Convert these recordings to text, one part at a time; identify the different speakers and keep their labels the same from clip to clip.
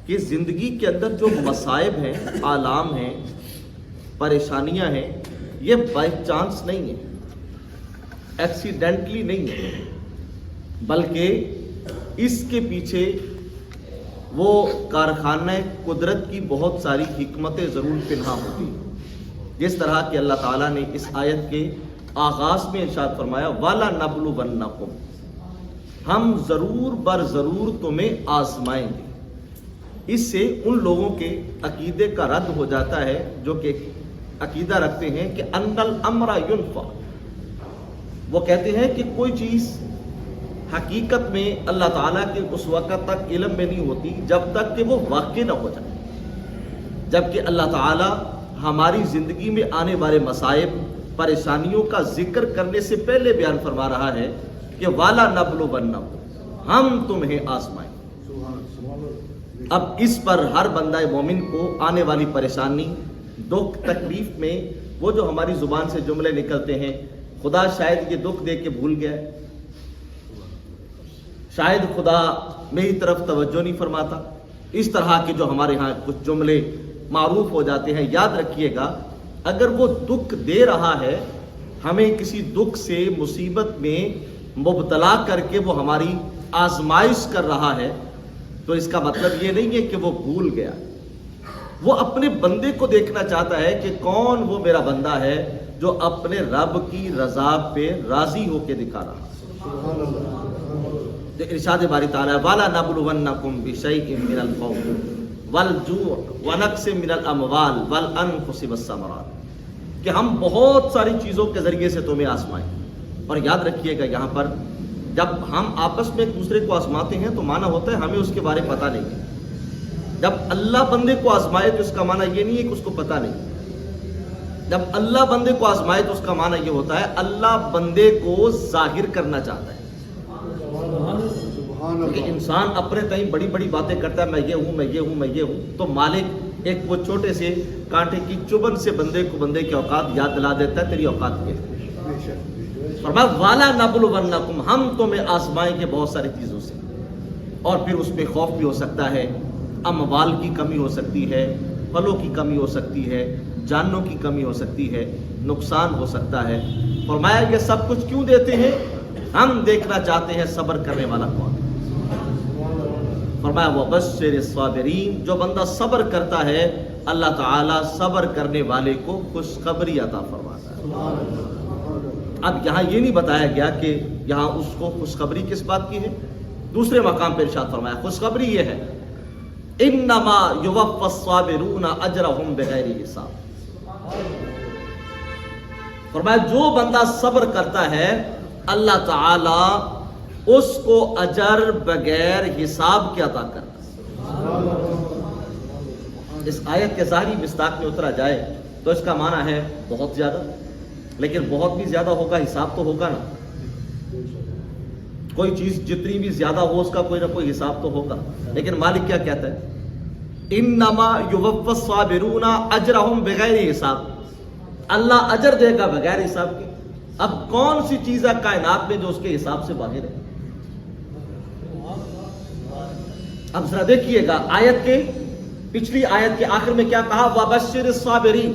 Speaker 1: کہ زندگی کے اندر جو مصائب ہیں، آلام ہیں، پریشانیاں ہیں، یہ بائی چانس نہیں ہے، ایکسیڈنٹلی نہیں ہے، بلکہ اس کے پیچھے وہ کارخانہ قدرت کی بہت ساری حکمتیں ضرور پنہاں ہوتی ہیں. جس طرح کہ اللہ تعالیٰ نے اس آیت کے آغاز میں ارشاد فرمایا وَلَنَبْلُوَنَّكُمْ، ہم ضرور بر ضرور تمہیں آزمائیں گے. اس سے ان لوگوں کے عقیدے کا رد ہو جاتا ہے جو کہ عقیدہ رکھتے ہیں کہ ان الامر ینفع. وہ کہتے ہیں کہ کوئی چیز حقیقت میں اللہ تعالیٰ کے اس وقت تک علم میں نہیں ہوتی جب تک کہ وہ واقع نہ ہو جائے، جبکہ اللہ تعالیٰ ہماری زندگی میں آنے والے مصائب، پریشانیوں کا ذکر کرنے سے پہلے بیان فرما رہا ہے کہ والا نبلونکم، ہم تمہیں آزمائیں. اب اس پر ہر بندہ مومن کو آنے والی پریشانی، دکھ، تکلیف میں وہ جو ہماری زبان سے جملے نکلتے ہیں، خدا شاید یہ دکھ دے کے بھول گیا ہے، شاید خدا میری طرف توجہ نہیں فرماتا، اس طرح کے جو ہمارے ہاں کچھ جملے معروف ہو جاتے ہیں. یاد رکھیے گا اگر وہ دکھ دے رہا ہے، ہمیں کسی دکھ سے، مصیبت میں مبتلا کر کے وہ ہماری آزمائش کر رہا ہے، تو اس کا مطلب یہ نہیں ہے کہ وہ بھول گیا. وہ اپنے بندے کو دیکھنا چاہتا ہے کہ کون وہ میرا بندہ ہے جو اپنے رب کی رضا پہ راضی ہو کے دکھا رہا ہے. ارشاد باری تعالیٰ وَلَنَبْلُوَنَّكُمْ بِشَيْءٍ مِّنَ الْخَوْفِ وَالْجُوعِ وَنَقْصٍ مِّنَ الْأَمْوَالِ وَالْأَنفُسِ وَالثَّمَرَاتِ، کہ ہم بہت ساری چیزوں کے ذریعے سے تمہیں آزمائیں. اور یاد رکھیے گا یہاthe پر جب ہم آپس میں ایک دوسرے کو آزماتے ہیں تو معنی ہوتا ہے ہمیں اس کے بارے پتہ نہیں ہے. جب اللہ بندے کو آزمائے تو اس کا معنی یہ نہیں ہے کہ اس کو پتہ نہیں. جب اللہ بندے کو آزمائے تو اس کا معنی یہ ہوتا ہے اللہ بندے کو ظاہر کرنا چاہتا ہے. کہ انسان اپنے تئیں بڑی بڑی باتیں کرتا ہے، میں یہ ہوں، میں یہ ہوں، میں یہ ہوں، تو مالک ایک وہ چھوٹے سے کانٹے کی چبھن سے بندے کو بندے کی اوقات یاد دلا دیتا ہے، تیری اوقات کیا ہے. فرمایا والا نبلونکم، ہم تمہیں آزمائیں گے بہت ساری چیزوں سے. اور پھر اس میں خوف بھی ہو سکتا ہے، اموال کی کمی ہو سکتی ہے، پھلوں کی کمی ہو سکتی ہے، جانوں کی کمی ہو سکتی ہے، نقصان ہو سکتا ہے. فرمایا یہ سب کچھ کیوں دیتے ہیں؟ ہم دیکھنا چاہتے ہیں صبر کرنے والا کون ہے. فرمایا وَبَشِّرِ الصَّابِرِينَ، جو بندہ صبر کرتا ہے اللہ تعالیٰ صبر کرنے والے کو خوشخبری عطا فرماتا ہے. اب یہاں یہ نہیں بتایا گیا کہ یہاں اس کو خوشخبری کس بات کی ہے. دوسرے مقام پہ ارشاد فرمایا خوشخبری یہ ہے انما یوفی الصابرون اجرهم بغیر حساب. فرمایا جو بندہ صبر کرتا ہے اللہ تعالی اس کو اجر بغیر حساب کے عطا کرتا ہے. اس آیت کے ظاہری مصداق میں اترا جائے تو اس کا معنی ہے بہت زیادہ، لیکن بہت بھی زیادہ ہوگا حساب تو ہوگا نا. کوئی چیز جتنی بھی زیادہ ہو اس کا کوئی نہ کوئی حساب تو ہوگا. لیکن مالک کیا کہتا ہے انما یوفی الصابرون اجرهم بغیر حساب، اللہ اجر دے گا بغیر حساب کے. اب کون سی چیز ہے کائنات میں جو اس کے حساب سے باہر ہے؟ اب ذرا دیکھیے گا آیت کے پچھلی آیت کے آخر میں کیا کہا وَبَشِّرِ الصَّابِرِينَ،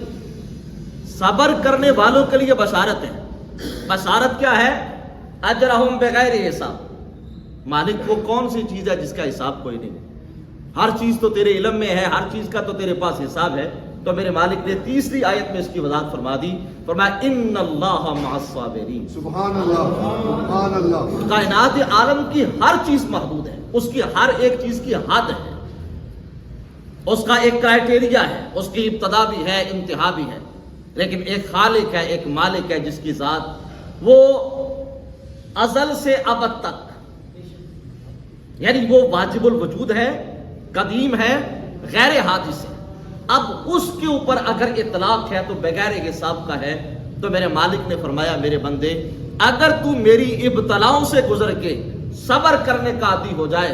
Speaker 1: صبر کرنے والوں کے لیے بشارت ہے. بشارت کیا ہے؟ اجرہم بغیر حساب. مالک وہ کون سی چیز ہے جس کا حساب کوئی نہیں؟ ہر چیز تو تیرے علم میں ہے، ہر چیز کا تو تیرے پاس حساب ہے. تو میرے مالک نے تیسری آیت میں اس کی وضاحت فرما دی. فرمایا ان اللہ مع الصابرین. سبحان اللہ، سبحان اللہ. کائنات عالم کی ہر چیز محدود ہے، اس کی ہر ایک چیز کی حد ہے، اس کا ایک کرائٹیریا ہے، اس کی ابتدا بھی ہے، انتہا بھی ہے. لیکن ایک خالق ہے، ایک مالک ہے جس کی ذات وہ ازل سے ابد تک، یعنی وہ واجب الوجود ہے، قدیم ہے، غیر حادث ہے. اب اس کے اوپر اگر اطلاق ہے تو بغیر حساب کا ہے. تو میرے مالک نے فرمایا میرے بندے اگر تو میری ابتلاؤں سے گزر کے صبر کرنے کا عادی ہو جائے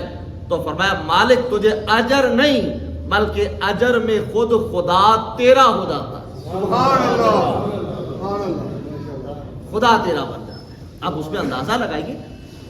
Speaker 1: تو فرمایا مالک تجھے اجر نہیں بلکہ اجر میں خود خدا تیرا ہو جاتا ہے. سبحان اللہ، سبحان اللہ. خدا تیرا بن جاتا ہے. اب اس میں اندازہ لگائیے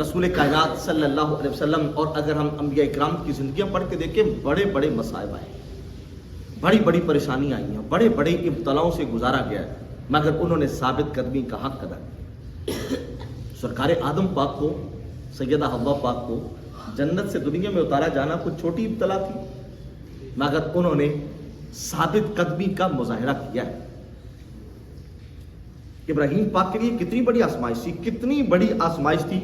Speaker 1: رسول کائنات صلی اللہ علیہ وسلم اور اگر ہم انبیاء اکرام کی زندگیاں پڑھ کے دیکھیں بڑے بڑے مصائب آئے, بڑی بڑی پریشانیاں آئی ہیں, بڑے بڑے ابتلاؤں سے گزارا گیا ہے, مگر انہوں نے ثابت قدمی کا حق ادا کیا. سرکار آدم پاک کو, سیدہ حوا پاک کو جنت سے دنیا میں اتارا جانا کچھ چھوٹی ابتلا تھی, مگر انہوں نے ثابت قدمی کا مظاہرہ کیا ہے. ابراہیم پاک کے لیے کتنی بڑی آزمائش تھی, کتنی بڑی آزمائش تھی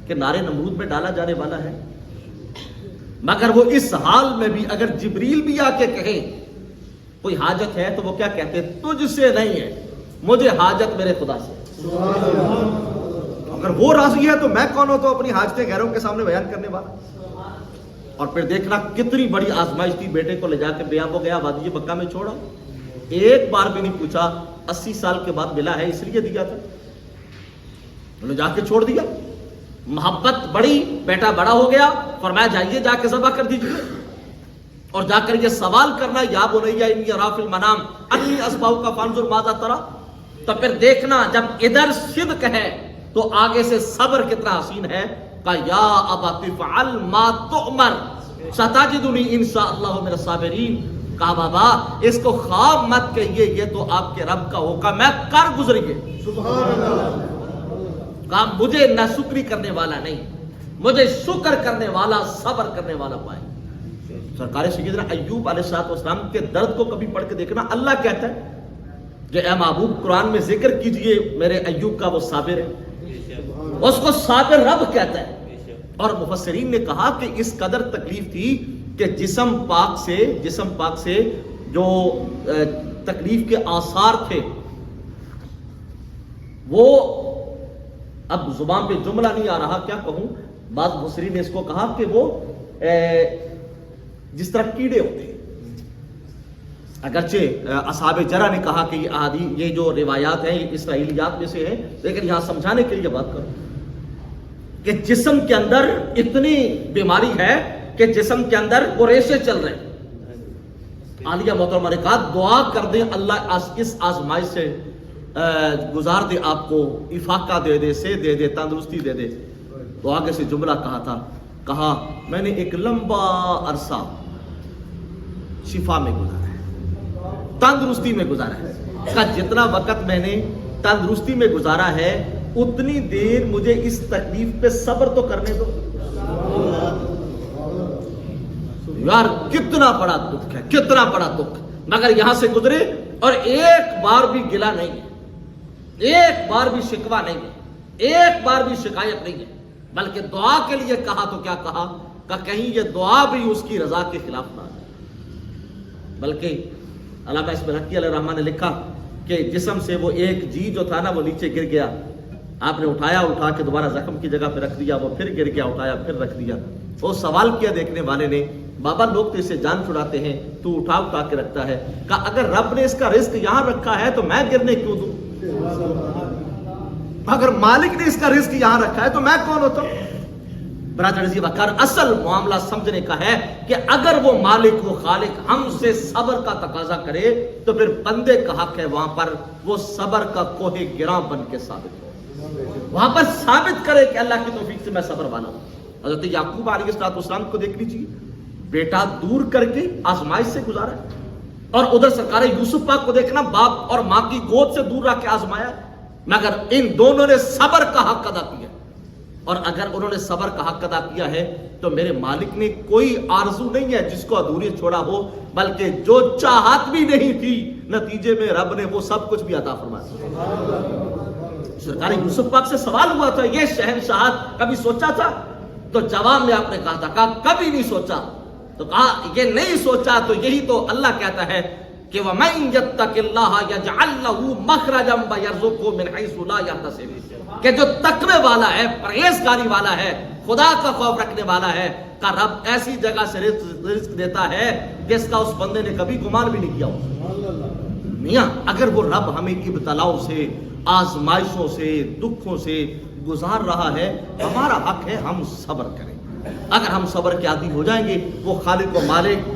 Speaker 1: کہ نارے نمرود میں ڈالا جانے والا ہے, مگر وہ اس حال میں بھی اگر جبریل بھی آ کے کہیں کوئی حاجت ہے تو وہ کیا کہتے ہیں, تجھ سے نہیں ہے, مجھے حاجت میرے خدا سے. اگر وہ راضی ہے تو میں کون ہوں تو اپنی حاجتیں غیروں کے سامنے بیان کرنے والا. اور پھر دیکھنا کتنی بڑی آزمائش تھی, بیٹے کو لے جا کے بیاب ہو گیا, وادی مکہ میں چھوڑا, ایک بار بھی نہیں پوچھا 80 سال کے بعد ملا ہے اس لیے دیا تھا, انہوں نے جا کے چھوڑ دیا. محبت بڑی, بیٹا بڑا ہو گیا, فرمایا جائیے جا کے ذبح کر دیجیے, اور جا کر یہ سوال کرنا یا بنیا انی اری فی المنام انی اذبحک فانظر ماذا تری. تو پھر دیکھنا جب ادھر صدق ہے تو آگے سے صبر کتنا حسین ہے, کہ یا ابت افعل ما تؤمر ستجدنی ان شاء اللہ من الصابرین. کہا بابا اس کو خواب مت کہیے, یہ تو آپ کے رب کا حکم ہے, کر گزریے. سبحان اللہ. کہا مجھے نہ شکری کرنے والا نہیں, مجھے شکر کرنے والا, صبر کرنے والا پائے. سرکار سیدنا ایوب علیہ السلام کے درد کو کبھی پڑھ کے دیکھنا, اللہ کہتا ہے کہ اے محبوب قرآن میں ذکر کیجئے میرے ایوب کا, وہ صابر ہے, اس کو صابر رب کہتا ہے. اور مفسرین نے کہا کہ اس قدر تکلیف تھی کہ جسم پاک سے جو تکلیف کے آثار تھے وہ, اب زبان پہ جملہ نہیں آ رہا کیا کہوں, بعض مفسرین نے اس کو کہا کہ وہ جس طرح کیڑے ہوتے ہیں. اگرچہ اصحاب جرح نے کہا کہ یہ جو روایات ہیں یہ اسرائیلیات میں سے ہیں, لیکن یہاں سمجھانے کے لیے بات کروں کہ جسم کے اندر اتنی بیماری ہے کہ جسم کے اندر وہ ریشے چل رہے ہیں. عالیہ محترمہ نے کہا دعا کر دیں اللہ اس آزمائش سے گزار دے, آپ کو افاقہ دے دے, سے دے دے, تندرستی دے دے. تو آگے سے جملہ کہا تھا, کہا میں نے ایک لمبا عرصہ شفا میں گزارا ہے, تندرستی میں گزارا ہے. کہا جتنا وقت میں نے تندرستی میں گزارا ہے اتنی دیر مجھے اس تکلیف پہ صبر تو کرنے دو. یار کتنا بڑا دکھ ہے, کتنا بڑا دکھ, مگر یہاں سے گزرے اور ایک بار بھی گلہ نہیں ہے, ایک بار بھی شکوہ نہیں ہے, ایک بار بھی شکایت نہیں ہے, بلکہ دعا کے لیے کہا تو کیا کہا کہ کہیں یہ دعا بھی اس کی رضا کے خلاف نہ ہے. بلکہ علامہ اسماعیل علیہ الرحمن نے لکھا کہ جسم سے وہ ایک جی جو تھا نا وہ نیچے گر گیا, آپ نے اٹھا کے دوبارہ زخم کی جگہ پہ رکھ دیا, وہ پھر گر گیا, اٹھایا پھر رکھ دیا. وہ سوال کیا دیکھنے والے نے, بابا لوگ تو اسے جان چھڑاتے ہیں, تو اٹھا کے رکھتا ہے. کہا اگر رب نے اس کا رزق یہاں رکھا ہے تو میں گرنے کیوں دوں, اگر مالک نے اس کا رزق یہاں رکھا ہے تو میں کون ہوتا ہوں. برادر عزیز وقار اصل معاملہ سمجھنے کا ہے کہ اگر وہ مالک, وہ خالق ہم سے صبر کا تقاضا کرے تو پھر بندے کا حق ہے وہاں پر وہ صبر کا کوہ گراں بن کے ثابت ہو, وہاں پر ثابت کرے کہ اللہ کی توفیق سے میں صبر والا ہوں. حضرت یعقوب علیہ السلام کو دیکھ لیجیے, بیٹا دور کر کے آزمائش سے گزارا, اور ادھر سرکار یوسف پاک کو دیکھنا, باپ اور ماں کی گود سے دور رکھ کے آزمایا, مگر ان دونوں نے صبر کا حق ادا کیا. اور اگر انہوں نے صبر کا حق ادا کیا ہے تو میرے مالک نے کوئی آرزو نہیں ہے جس کو ادھوری چھوڑا ہو, بلکہ جو چاہت بھی نہیں تھی نتیجے میں رب نے وہ سب کچھ بھی عطا فرمایا. سرکار یوسف پاک سے سوال ہوا تھا یہ شہنشاہت کبھی سوچا تھا, تو جواب میں آپ نے کہا تھا کبھی نہیں سوچا. تو کہا یہ نہیں سوچا تو یہی تو اللہ کہتا ہے کہ وَمَن يَتَّقِ اللَّهَ يَجْعَل لَّهُ مَخْرَجًا وَيَرْزُقْهُ مِنْ حَيْثُ لَا يَحْتَسِبُ, کہ جو تقوی والا ہے, پرہیزگاری والا ہے, خدا کا خوف رکھنے والا ہے, کا رب ایسی جگہ سے رزق دیتا ہے جس کا اس بندے نے کبھی گمان بھی نہیں کیا ہو. میاں اگر وہ رب ہمیں ابتلاؤں سے, آزمائشوں سے, دکھوں سے گزار رہا ہے, ہمارا حق ہے ہم صبر کریں. اگر ہم صبر کے عادی ہو جائیں گے, وہ خالق و مالک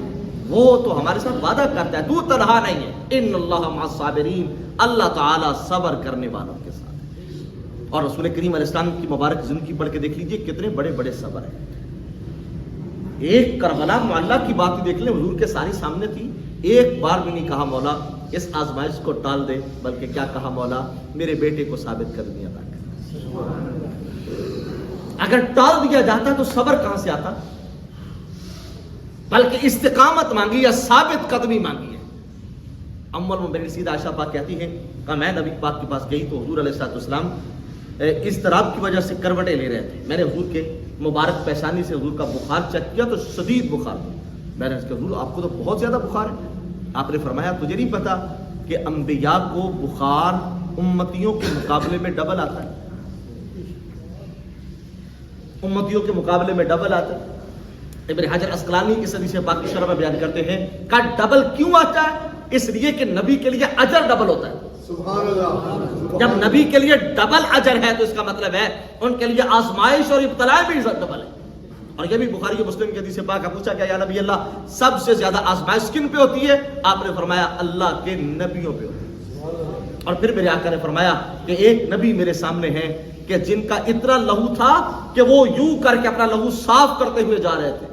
Speaker 1: وہ تو ہمارے ساتھ وعدہ کرتا ہے, تو تنہا نہیں ہے, ان اللہ مع الصابرین, اللہ تعالیٰ صبر کرنے والوں کے ساتھ. اور رسول کریم علیہ السلام کی مبارک زندگی پڑھ کے دیکھ لیجئے کتنے بڑے بڑے صبر ہیں. ایک کربلا معلّہ کی بات ہی دیکھ لیں, حضور کے ساری سامنے تھی, ایک بار بھی نہیں کہا مولا اس آزمائش کو ٹال دے, بلکہ کیا کہا مولا میرے بیٹے کو ثابت قدمی عطا کر. اگر ٹال دیا جاتا تو صبر کہاں سے آتا, بلکہ استقامت مانگی یا ثابت قدمی مانگی ہے. ام المؤمنین سیدہ عائشہ پاک کہتی ہے کہ میں نبی پاک کے پاس گئی تو حضور علیہ السلام اضطراب کی وجہ سے کروٹیں لے رہے تھے. میں نے حضور کے مبارک پیشانی سے حضور کا بخار چیک کیا تو شدید بخار تھا. میں نے کہا حضور آپ کو تو بہت زیادہ بخار ہے. آپ نے فرمایا تجھے نہیں پتا کہ انبیاء کو بخار امتیوں کے مقابلے میں ڈبل آتا ہے, امتیوں کے مقابلے میں ڈبل آتا ہے. ابن حجر اسقلانی اس حدیث پاک کی شرح میں بیان کرتے ہیں کہ ڈبل کیوں آتا ہے, اس لیے کہ نبی کے لیے اجر ڈبل ہوتا ہے. سبحان اللہ. جب نبی کے لیے ڈبل اجر ہے تو اس کا مطلب ہے ان کے لیے آزمائش اور ابتلاء بھی ڈبل ہے. اور یہ بھی بخاری و مسلم کی حدیث پاک کا پوچھا کہ یا نبی اللہ سب سے زیادہ آزمائش کن پہ ہوتی ہے, آپ نے فرمایا اللہ کے نبیوں پہ ہوتی ہے. اور پھر میرے آقا نے فرمایا کہ ایک نبی میرے سامنے ہیں کہ جن کا اتنا لہو تھا کہ وہ یوں کر کے اپنا لہو صاف کرتے ہوئے جا رہے تھے,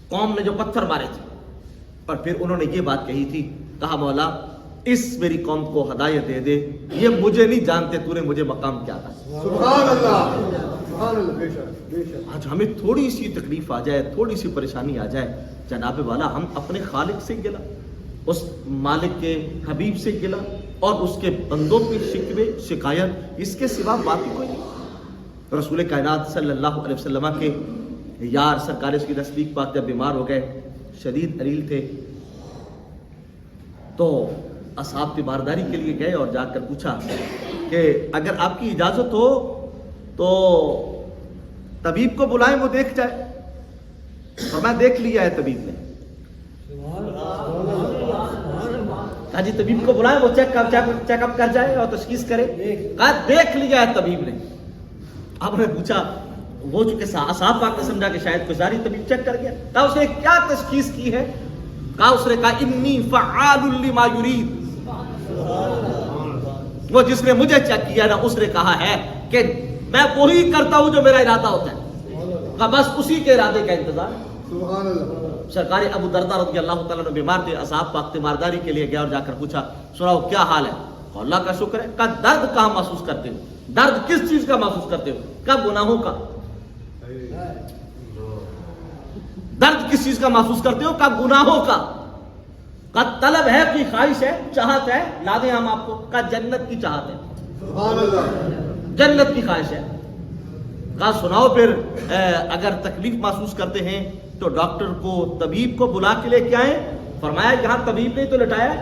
Speaker 1: قوم نے جو پتھر مارے تھے. اور پھر انہوں نے یہ بات کہی تھی, کہا مولا اس میری قوم کو ہدایت دے دے, یہ مجھے نہیں جانتے, تو نے مجھے مقام کیا تھا. سبحان اللہ, سبحان اللہ. بے شک, بے شک. آج ہمیں تھوڑی سی تکلیف آ جائے, تھوڑی سی پریشانی آ جائے, جناب والا ہم اپنے خالق سے گلا, اس مالک کے حبیب سے گلا اور اس کے بندوں پہ شکوے شکایت, اس کے سوا بات ہی کوئی نہیں. رسول کائنات صلی اللہ علیہ وسلم کے یار سرکار اس کی تصدیق پاک جب بیمار ہو گئے, شدید علیل تھے, تو اصحاب تیمارداری کے لیے گئے اور جا کر پوچھا کہ اگر آپ کی اجازت ہو تو طبیب کو بلائیں وہ دیکھ جائے. اور میں دیکھ لیا ہے طبیب نے. کہا جی طبیب کو بلائیں وہ چیک اپ کر جائے اور تشخیص کرے. کہا دیکھ لیا ہے طبیب نے. آپ نے پوچھا, وہ چونکہ اصحاب پاک نے سمجھا کہ شاید گزاری طبیب چیک کر گیا. کہا اس نے کیا تشخیص کی ہے؟ کہا اس نے کہا انی فعال لما یرید. وہ جس نے مجھے چیک کیا نا اس نے کہا ہے کہ میں وہی کرتا ہوں جو میرا ارادہ ہوتا ہے, کہا بس اسی کے ارادے کا انتظار. سبحان اللہ. سرکار ابو درداء رضی اللہ تعالیٰ عنہ بیمار تھے, اصحاب پاک تیمارداری کے لیے گیا اور جا کر پوچھا سناؤ کیا حال ہے؟ اللہ کا شکر ہے. کہا درد کہاں محسوس کرتے ہو؟ درد کس چیز کا محسوس کرتے ہو؟ کہا گناہوں کا. درد کس چیز کا محسوس کرتے ہو؟ کہا گناہوں کا. کہا طلب ہے, کوئی خواہش ہے, چاہت ہے, لا دیں ہم آپ کو. کہا جنت کی چاہت ہے. سبحان اللہ. جنت کی خواہش ہے. کہا سناؤ پھر اگر تکلیف محسوس کرتے ہیں تو ڈاکٹر کو طبیب کو بلا کے لے کے آئیں. فرمایا یہاں طبیب نے تو لٹایا,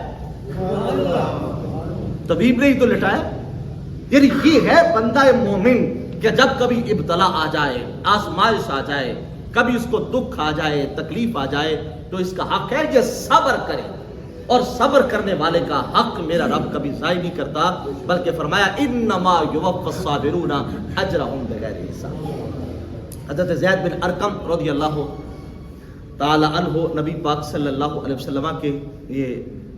Speaker 1: طبیب نے ہی تو لٹایا. یعنی یہ ہے بندہ مومن کہ جب کبھی ابتلا آ جائے, آزمائش آ جائے, کبھی اس کو دکھ آ جائے, تکلیف آ جائے, تو اس کا حق ہے یہ صبر کرے. اور صبر کرنے والے کا حق میرا رب کبھی ضائع نہیں کرتا, بلکہ فرمایا انما یوفی الصابرون اجرهم بغیر حساب. حضرت زید بن ارقم رضی اللہ تعالی عنہ نبی پاک صلی اللہ علیہ وسلم کے یہ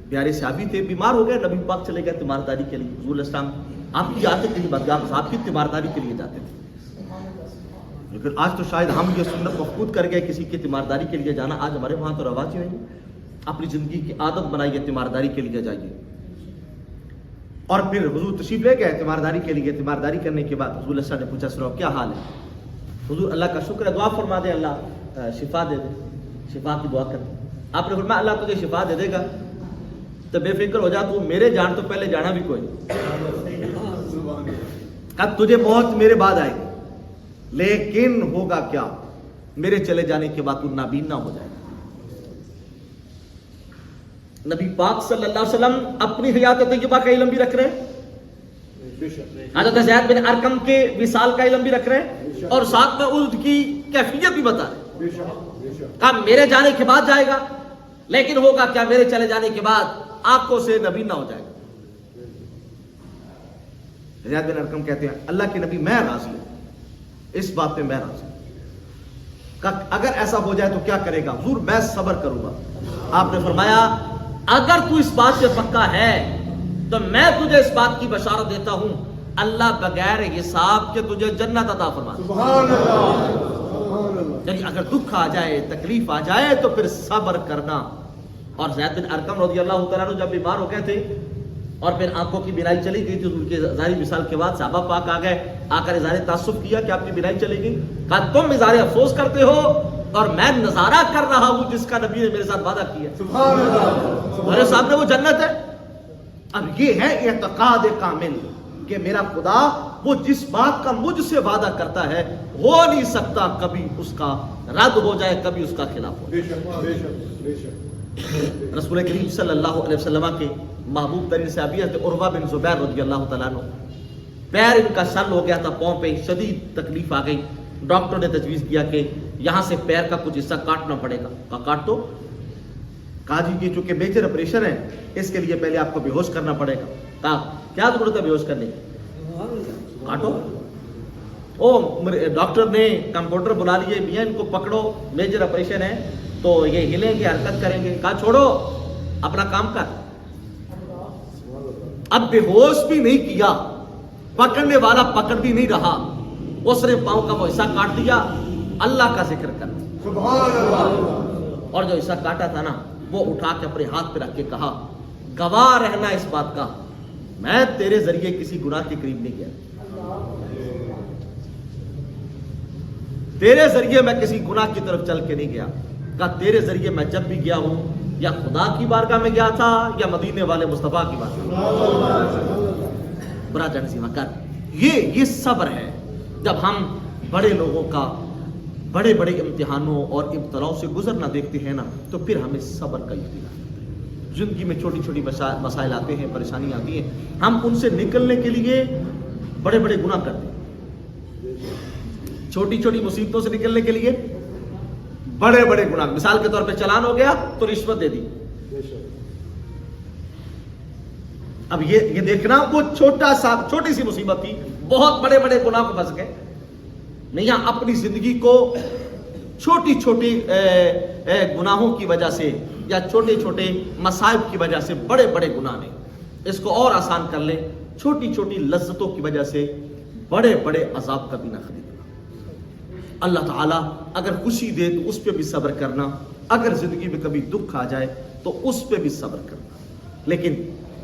Speaker 1: پیارے صحابی تھے, بیمار ہو گئے, نبی پاک چلے گئے تیمارداری کے لیے. حضور علیہ السلام آپ کی عادت نہیں بات, آپ صاحب کی تیمارداری کے لیے جاتے تھے, لیکن آج تو شاید ہم یہ سنت مفقود کر گئے کسی کی تیمارداری کے لیے جانا. آج ہمارے وہاں تو رواج ہی نہیں. اپنی زندگی کی عادت بنائیے, تیمارداری کے لیے جائیے. اور پھر حضور تشریف لے گئے تیمارداری کے لیے. تیمارداری کرنے کے بعد حضور صلی اللہ علیہ وسلم نے پوچھا سناؤ کیا حال ہے؟ حضور اللہ کا شکر ہے, دعا فرما دے, اللہ شفا دے دے. شفا کی دعا کرتے. آپ نے فرمایا اللہ تجھے شفا دے دے گا تو بے فکر ہو جا, تو میرے جان تو پہلے جانا بھی کوئی. اب تجھے موت میرے بعد آئے گی, لیکن ہوگا کیا, میرے چلے جانے کے بعد تو نابینا ہو جائے گا. نبی پاک صلی اللہ علیہ وسلم اپنی حیات طیبہ کا علم بھی رکھ رہے ہیں, حضرت زید بن ارقم کے وصال کا علم بھی رکھ رہے ہیں, اور ساتھ میں ان کی کیفیت بھی بتا رہے ہیں. کہا میرے جانے کے بعد جائے گا, لیکن ہوگا کیا, میرے چلے جانے کے بعد آنکھوں سے نابینا ہو جائے گا. زید بن ارقم کہتے ہیں اللہ کے نبی میں راضی ہوں, اس بات پہ میں راضی ہوں. اگر ایسا ہو جائے تو کیا کرے گا؟ حضور میں صبر کروں گا. آپ نے فرمایا اگر تو اس بات سے پکا ہے تو میں تجھے اس بات کی بشارت دیتا ہوں اللہ بغیر حساب کے تجھے جنت عطا فرما دے.
Speaker 2: سبحان اللہ.
Speaker 1: یعنی اگر دکھ آ جائے، تکلیف آ جائے تو پھر صبر کرنا. اور زید بن ارقم رضی اللہ تعالیٰ عنہ جب بیمار ہو گئے تھے اور پھر آنکھوں کی بینائی چلی گئی تھی، ان کے ظاہری مثال کے بعد صحابہ پاک آ گئے، آ کر اظہار تعصب کیا کہ آپ کی بینائی چلی گئی. کہا تم اظہار افسوس کرتے ہو اور میں نظارہ کر رہا ہوں جس کا نبی نے میرے ساتھ وعدہ کیا.
Speaker 2: سبحان اللہ.
Speaker 1: میرے سامنے وہ جنت ہے. اب یہ ہے اعتقاد کامل کہ میرا خدا وہ جس بات کا مجھ سے وعدہ کرتا ہے ہو نہیں سکتا کبھی اس کا رد ہو جائے، کبھی اس کا خلاف ہو جائے.
Speaker 2: بے شک بے شک بے شک.
Speaker 1: رسول کریم صلی اللہ علیہ وسلم کے محبوب ترین صحابی تھے عروہ بن زبیر رضی اللہ تعالیٰ عنہ. پیر ان کا سن ہو گیا تھا، پاؤں پہ شدید تکلیف آ گئی. ڈاکٹر نے تجویز کیا کہ یہاں سے پیر کا کچھ حصہ کاٹنا پڑے گا. کہا کاٹ دو. کہا جی یہ چونکہ میجر آپریشن ہے اس کے لیے پہلے آپ کو بے ہوش کرنا پڑے گا. کہا کیا ضرورت ہے بے ہوش کرنے کی، کاٹو. ڈاکٹر نے کمپاؤنڈر بلا لیے، میاں ان کو پکڑو، میجر آپریشن ہے تو یہ ہلیں گے، حرکت کریں گے. کہا چھوڑو اپنا کام کر. اب بے ہوش بھی نہیں کیا، پکڑنے والا پکڑ بھی نہیں رہا، اس نے پاؤں کا وہ حصہ کاٹ دیا. اللہ کا ذکر کر.
Speaker 2: سبحان اللہ.
Speaker 1: اور جو حصہ کاٹا تھا نا وہ اٹھا کے اپنے ہاتھ پہ رکھ کے کہا گواہ رہنا اس بات کا میں تیرے ذریعے کسی گناہ کے قریب نہیں گیا، تیرے ذریعے میں کسی گناہ کی طرف چل کے نہیں گیا. کہا تیرے ذریعے میں جب بھی گیا ہوں یا خدا کی بارگاہ میں گیا تھا یا مدینے والے مصطفیٰ کی بارگاہ. برا جنسیمہ کر. یہ صبر ہے. جب ہم بڑے لوگوں کا بڑے بڑے امتحانوں اور ابتلاؤں سے گزرنا دیکھتے ہیں نا تو پھر ہمیں صبر کا یقین آتا ہے. زندگی میں چھوٹی چھوٹی مسائل آتے ہیں، پریشانی آتی ہیں، ہم ان سے نکلنے کے لیے بڑے بڑے گناہ کرتے ہیں. چھوٹی چھوٹی مصیبتوں سے نکلنے کے لیے بڑے بڑے گناہ. مثال کے طور پہ چلان ہو گیا تو رشوت دے دی. اب یہ دیکھنا وہ چھوٹی سی مصیبت تھی، بہت بڑے بڑے گناہ کو پھنس گئے. نہیں، اپنی زندگی کو چھوٹی چھوٹی گناہوں کی وجہ سے یا چھوٹے چھوٹے مصائب کی وجہ سے بڑے بڑے گناہ نے اس کو اور آسان کر لیں. چھوٹی چھوٹی لذتوں کی وجہ سے بڑے بڑے عذاب کا بھی نہ خریدنا. اللہ تعالیٰ اگر خوشی دے تو اس پہ بھی صبر کرنا، اگر زندگی میں کبھی دکھ آ جائے تو اس پہ بھی صبر کرنا. لیکن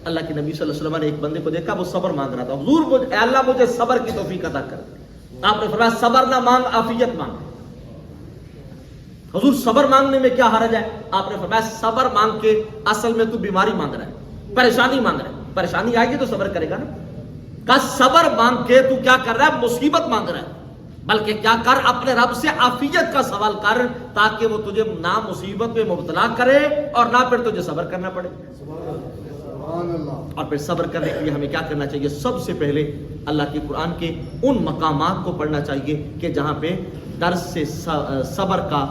Speaker 1: اللہ کے نبی صلی اللہ علیہ وسلم نے ایک بندے کو دیکھا وہ صبر مانگ رہا تھا. حضور اے اللہ مجھے صبر کی توفیق عطا کر. آپ نے فرمایا صبر نہ مانگ، عافیت مانگ. حضور صبر مانگنے میں کیا حرج ہے؟ آپ نے فرمایا صبر مانگ کے اصل میں تو بیماری مانگ رہا ہے، پریشانی مانگ رہا ہے. پریشانی آئے گی تو صبر کرے گا نا. کہا صبر مانگ کے تو کیا کر رہا ہے؟ مصیبت مانگ رہا ہے. بلکہ کیا کر، اپنے رب سے عافیت کا سوال کر تاکہ وہ تجھے نہ مصیبت میں مبتلا کرے اور نہ پھر تجھے صبر کرنا پڑے. اور پھر صبر کرنے کے لیے ہمیں کیا کرنا چاہیے؟ سب سے پہلے اللہ کے قرآن کے ان مقامات کو پڑھنا چاہیے کہ جہاں پہ درس سے صبر کا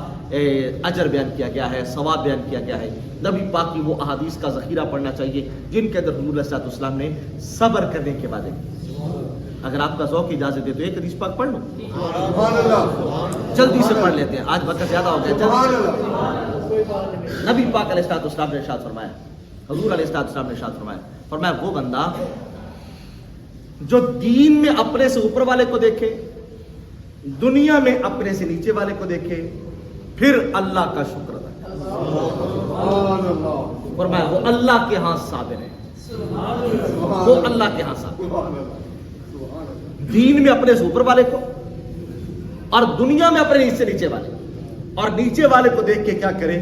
Speaker 1: اجر بیان کیا گیا ہے، ثواب بیان کیا گیا ہے. نبی پاک کی وہ احادیث کا ذخیرہ پڑھنا چاہیے جن کے اندر حضور علیہ الصلوۃ والسلام نے صبر کرنے کے بارے میں. اگر آپ کا ذوق اجازت دے تو ایک حدیث پاک پڑھ لو، جلدی سے پڑھ لیتے ہیں، آج وقت زیادہ ہو گیا. نبی پاک علیہ الصلوۃ والسلام نے ارشاد فرمایا، حضور علیہ الصلوۃ والسلام نے ارشاد فرمایا وہ بندہ جو دین میں اپنے سے اوپر والے کو دیکھے، دنیا میں اپنے سے نیچے والے کو دیکھے، پھر اللہ کا شکر ادا کرے. فرمایا وہ اللہ کے ہاں صابر ہے. وہ اللہ کے ہاں صابر. دین میں اپنے سے اوپر والے کو اور دنیا میں اپنے سے نیچے والے، اور نیچے والے کو دیکھ کے کیا کرے؟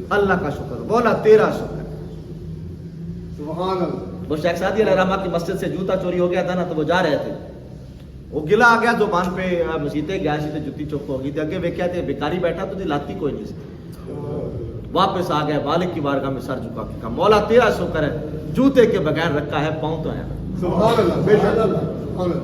Speaker 1: اللہ کا شکر. بولا تیرا شکر.
Speaker 2: سبحان اللہ.
Speaker 1: وہ شیخ سعدی علیہ رحمہ کی مسجد سے جوتا چوری ہو گیا تھا نا، تو وہ جا رہے تھے، وہ گلا آ گیا زبان پہ، مسیتے گیا سی جتی چپ ہو گئی تھی. اگے ویکھیا تے بیکاری بیٹھا تو لاتی کوئی نہیں سی. واپس آ گیا مالک کی بارگاہ میں سر جھکا کے کہا مولا تیرا شکر ہے، جوتے کے بغیر رکھا ہے، پاؤں تو ہے.
Speaker 2: سبحان اللہ. بے شک اللہ.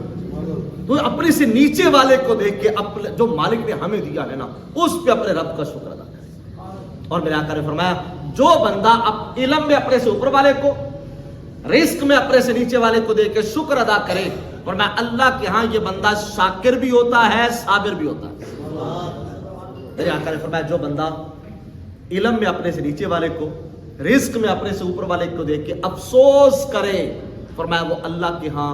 Speaker 1: تو اپنے سے نیچے والے کو دیکھ کے اپنے جو مالک نے ہمیں دیا ہے نا اس پہ اپنے رب کا شکر ادا کرے. اور میرے آقا نے فرمایا جو بندہ علم میں اپنے سے اوپر والے کو، رزق میں اپنے سے نیچے والے کو دیکھ کے شکر ادا کرے، اور میں اللہ کے ہاں یہ بندہ شاکر بھی ہوتا ہے، صابر بھی ہوتا ہے. میرے آقا نے فرمایا جو بندہ علم میں اپنے سے نیچے والے کو، رزق میں اپنے سے اوپر والے کو دیکھ کے افسوس کرے، فرمایا وہ اللہ کے ہاں